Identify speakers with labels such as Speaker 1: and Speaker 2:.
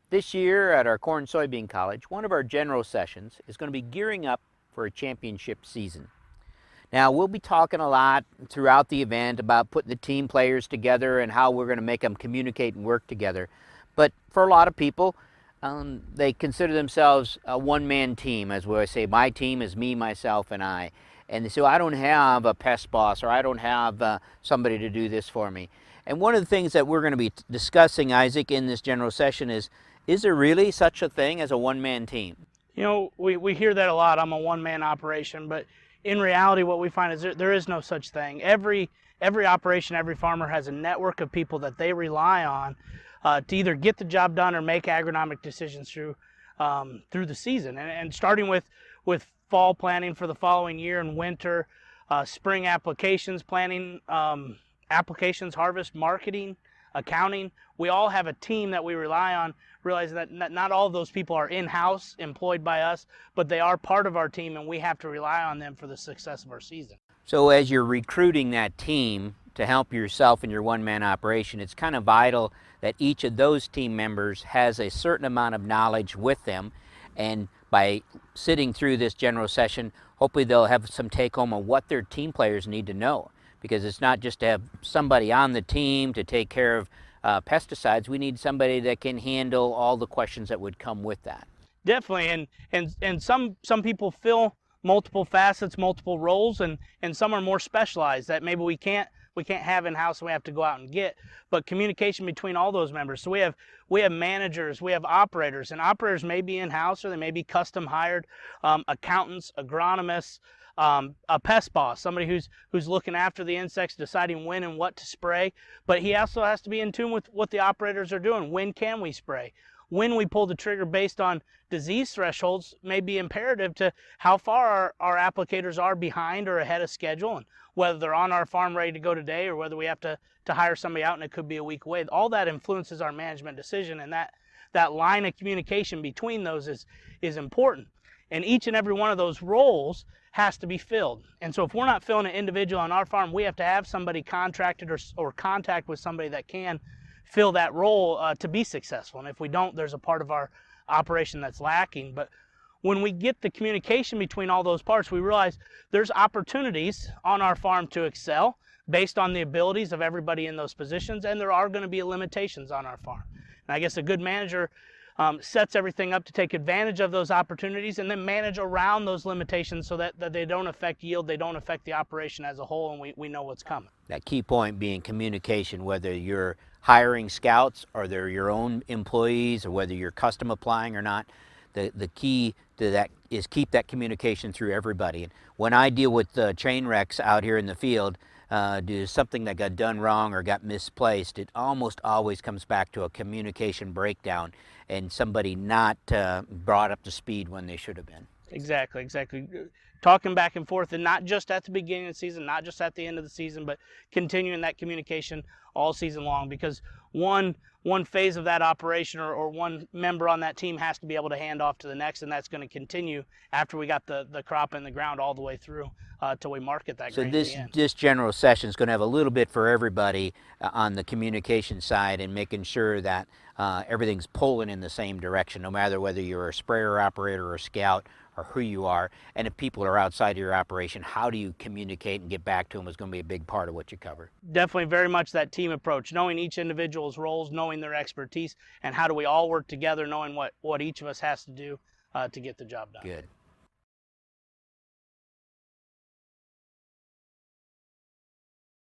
Speaker 1: This year at our Corn Soybean College, one of our general sessions is going to be gearing up for a championship season. Now, we'll be talking a lot throughout the event about putting the team players together and how we're going to make them communicate and work together. But for a lot of people, they consider themselves a one-man team, as we say, my team is me, myself, and I. And so I don't have a pest boss, or I don't have somebody to do this for me. And one of the things that we're going to be discussing, Isaac, in this general session is there really such a thing as a one-man team?
Speaker 2: You know, we hear that a lot. I'm a one-man operation, but in reality, what we find is there is no such thing. Every operation, every farmer has a network of people that they rely on to either get the job done or make agronomic decisions through the season. And starting with fall planning for the following year and winter, spring applications, planning applications, harvest, marketing, accounting. We all have a team that we rely on, realizing that not all of those people are in-house employed by us, but they are part of our team, and we have to rely on them for the success of our season.
Speaker 1: So as you're recruiting that team to help yourself in your one-man operation, it's kind of vital that each of those team members has a certain amount of knowledge with them, and by sitting through this general session, hopefully they'll have some take-home on what their team players need to know, because it's not just to have somebody on the team to take care of pesticides. We need somebody that can handle all the questions that would come with that.
Speaker 2: Definitely, and some people fill multiple facets, multiple roles, and some are more specialized that maybe we can't have in-house and we have to go out and get. But communication between all those members. So we have managers, we have operators, and operators may be in-house or they may be custom hired, accountants, agronomists, a pest boss, somebody who's looking after the insects, deciding when and what to spray. But he also has to be in tune with what the operators are doing. When can we spray? When we pull the trigger based on disease thresholds may be imperative to how far our applicators are behind or ahead of schedule, and whether they're on our farm ready to go today or whether we have to hire somebody out and it could be a week away. All that influences our management decision, and that line of communication between those is important. And each and every one of those roles has to be filled. And so if we're not filling an individual on our farm, we have to have somebody contracted or contact with somebody that can fill that role to be successful. And if we don't, there's a part of our operation that's lacking. But when we get the communication between all those parts, we realize there's opportunities on our farm to excel based on the abilities of everybody in those positions, and there are going to be limitations on our farm. And I guess a good manager sets everything up to take advantage of those opportunities and then manage around those limitations so that they don't affect yield, they don't affect the operation as a whole, and we know what's coming.
Speaker 1: That key point being communication, whether you're hiring scouts or they're your own employees or whether you're custom applying or not. The key to that is keep that communication through everybody. And when I deal with train wrecks out here in the field, due to something that got done wrong or got misplaced, it almost always comes back to a communication breakdown and somebody not brought up to speed when they should have been.
Speaker 2: Exactly. Talking back and forth, and not just at the beginning of the season, not just at the end of the season, but continuing that communication all season long, because one phase of that operation or one member on that team has to be able to hand off to the next, and that's going to continue after we got the crop in the ground all the way through till we market that grain.
Speaker 1: So this general session is going to have a little bit for everybody on the communication side and making sure that everything's pulling in the same direction, no matter whether you're a sprayer operator or a scout or who you are. And if people are outside your operation, how do you communicate and get back to them is going to be a big part of what you cover.
Speaker 2: Definitely very much that team approach, knowing each individual's roles, knowing their expertise, and how do we all work together, knowing what each of us has to do to get the job done.
Speaker 1: Good.